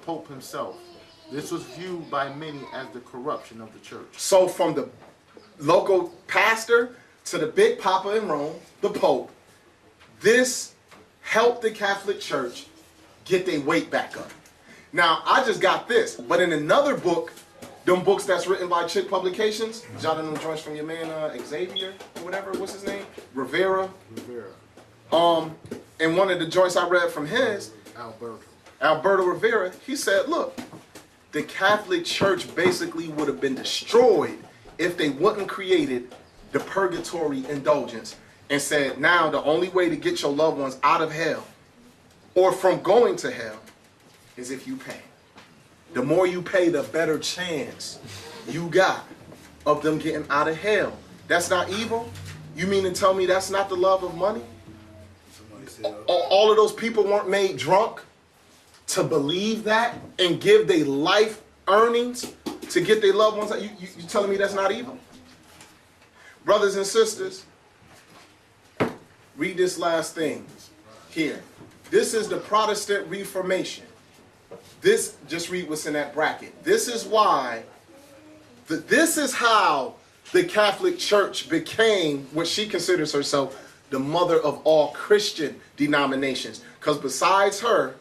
Pope himself. This was viewed by many as the corruption of the church. So from the local pastor to the big papa in Rome, the Pope, this helped the Catholic Church get their weight back up. Now, I just got this, but in another book, them books that's written by Chick Publications, jotting them joints from your man Xavier, or whatever, what's his name? Rivera. And one of the joints I read from his, Alberto Rivera, he said, look, the Catholic Church basically would have been destroyed if they wouldn't created the purgatory indulgence and said, now the only way to get your loved ones out of hell or from going to hell is if you pay. The more you pay, the better chance you got of them getting out of hell. That's not evil? You mean to tell me that's not the love of money? All of those people weren't made drunk to believe that and give their life earnings to get their loved ones out? You telling me that's not evil? Brothers and sisters, read this last thing here. This is the Protestant Reformation. This, just read what's in that bracket. This is why, this is how the Catholic Church became what she considers herself the mother of all Christian denominations. Because besides her,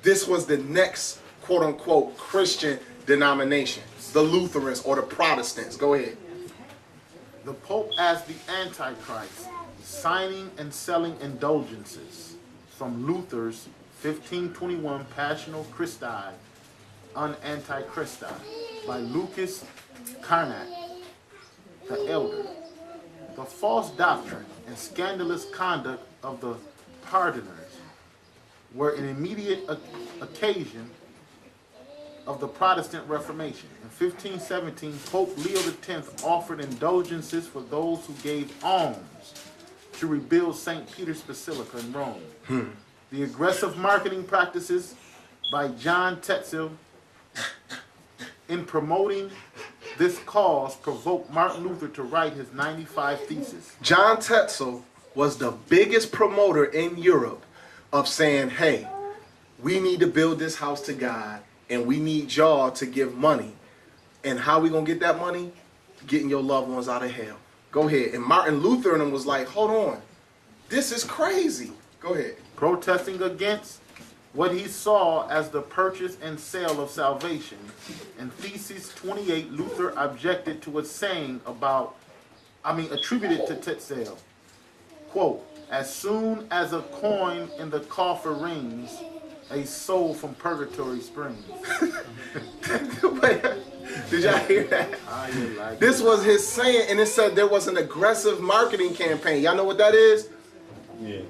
this was the next quote-unquote Christian denomination, the Lutherans or the Protestants. Go ahead. The Pope as the Antichrist, signing and selling indulgences from Luther's 1521 Passional Christi un Antichristi by Lucas Carnat the Elder. The false doctrine and scandalous conduct of the pardoners were an immediate occasion of the Protestant Reformation. In 1517, Pope Leo X offered indulgences for those who gave alms to rebuild St. Peter's Basilica in Rome. The aggressive marketing practices by John Tetzel in promoting this cause provoked Martin Luther to write his 95 Theses. John Tetzel was the biggest promoter in Europe of saying, hey, we need to build this house to God and we need y'all to give money. And how we gonna get that money? Getting your loved ones out of hell. Go ahead. And Martin Luther and them was like, hold on, this is crazy. Go ahead. Protesting against what he saw as the purchase and sale of salvation. In Thesis 28, Luther objected to a saying attributed to Tetzel. Quote, as soon as a coin in the coffer rings, a soul from purgatory springs. Did y'all hear that? This was his saying, and it said there was an aggressive marketing campaign. Y'all know what that is? Yeah.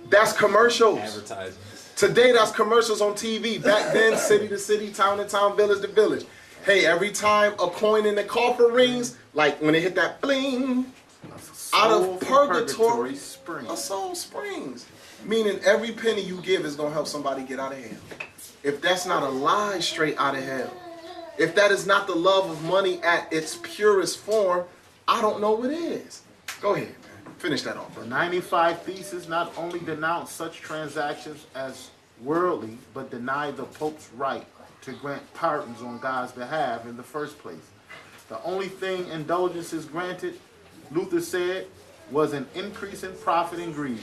That's commercials. Advertisements. Today, that's commercials on TV. Back then, city to city, town to town, village to village. Hey, every time a coin in the coffer rings, like when it hit that bling, out of purgatory, a soul springs. Meaning every penny you give is going to help somebody get out of hell. If that's not a lie, straight out of hell. If that is not the love of money at its purest form, I don't know what is. Go ahead, man. Finish that off. The 95 Theses not only denounce such transactions as worldly, but deny the Pope's right to grant pardons on God's behalf in the first place. The only thing indulgences granted, Luther said, was an increase in profit and greed,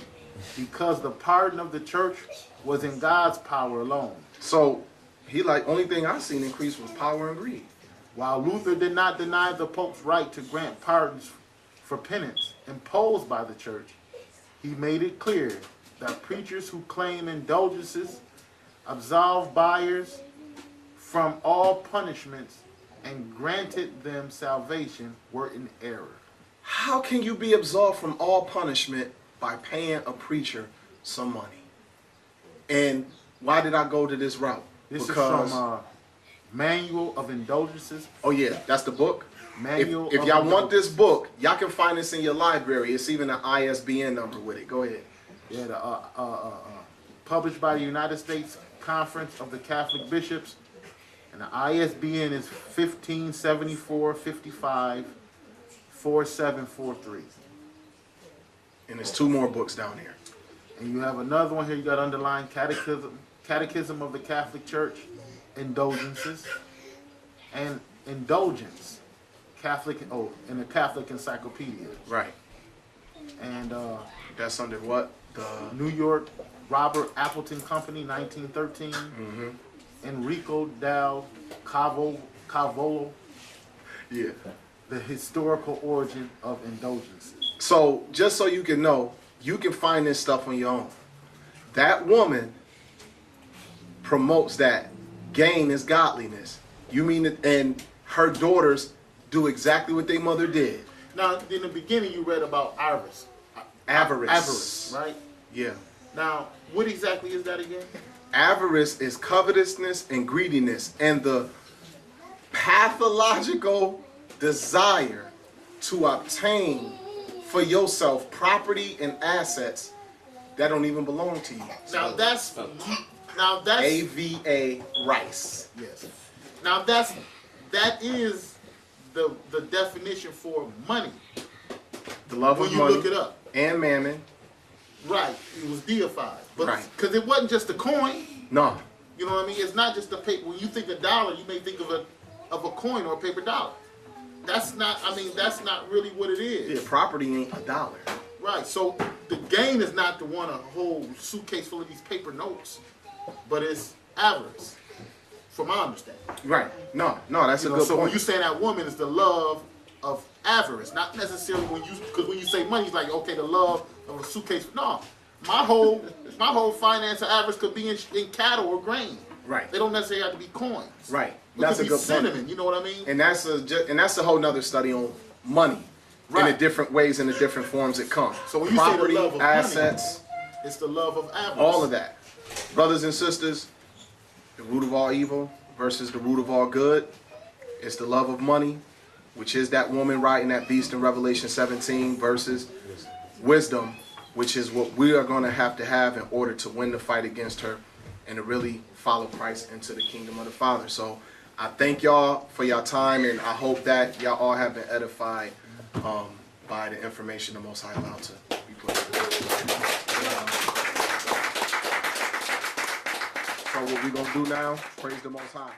because the pardon of the church was in God's power alone. So, only thing I seen increase was power and greed. While Luther did not deny the Pope's right to grant pardons for penance imposed by the church, he made it clear that preachers who claim indulgences absolve buyers from all punishments and granted them salvation were in error. How can you be absolved from all punishment by paying a preacher some money? And why did I go to this route? This is from Manual of Indulgences. Oh yeah, that's the book? Manual if y'all want this book, y'all can find this in your library. It's even an ISBN number with it. Go ahead. Yeah, published by the United States Conference of the Catholic Bishops, and the ISBN is 1574-55-4743. And there's two more books down here. And you have another one here. You got underlined Catechism of the Catholic Church, indulgences, and indulgence. Catholic, in the Catholic Encyclopedia. Right. And That's under what? The New York, Robert Appleton Company, 1913. Mm-hmm. Enrico del Cavolo, yeah. The Historical Origin of Indulgences. So just so you can know, you can find this stuff on your own. That woman promotes that gain is godliness. You mean it, and her daughters do exactly what their mother did. Now, in the beginning, you read about avarice. Avarice. Right? Yeah. Now, what exactly is that again? Avarice is covetousness and greediness and the pathological desire to obtain for yourself property and assets that don't even belong to you. Now that's AVA rice. Yes. Now that is the definition for money. The love when of you money look it up. and mammon. Right. It was deified. But Right. because it wasn't just a coin. No. You know what I mean? It's not just a paper. When you think of dollar, you may think of a coin or a paper dollar. That's not really what it is. Yeah, property ain't a dollar. Right. So the gain is not to want a whole suitcase full of these paper notes, but it's avarice, from my understanding. Right. No, that's a good So point. when you say that woman is the love of avarice, not necessarily because when you say money, it's like, okay, the love of a suitcase. No, my whole finance of avarice could be in cattle or grain. Right. They don't necessarily have to be coins. Right. It That's could a be good cinnamon. point. You know what I mean? And that's a whole nother study on money. In Right. the different ways and the different forms it comes. So when you say the property, love of assets, money, it's the love of avarice. all of that. Brothers and sisters, the root of all evil versus the root of all good is the love of money, which is that woman riding that beast in Revelation 17, versus wisdom, which is what we are going to have in order to win the fight against her and to really follow Christ into the kingdom of the Father. So I thank y'all for your time, and I hope that y'all all have been edified by the information the Most High allowed to be put. So what we gonna do now? Praise the Most High.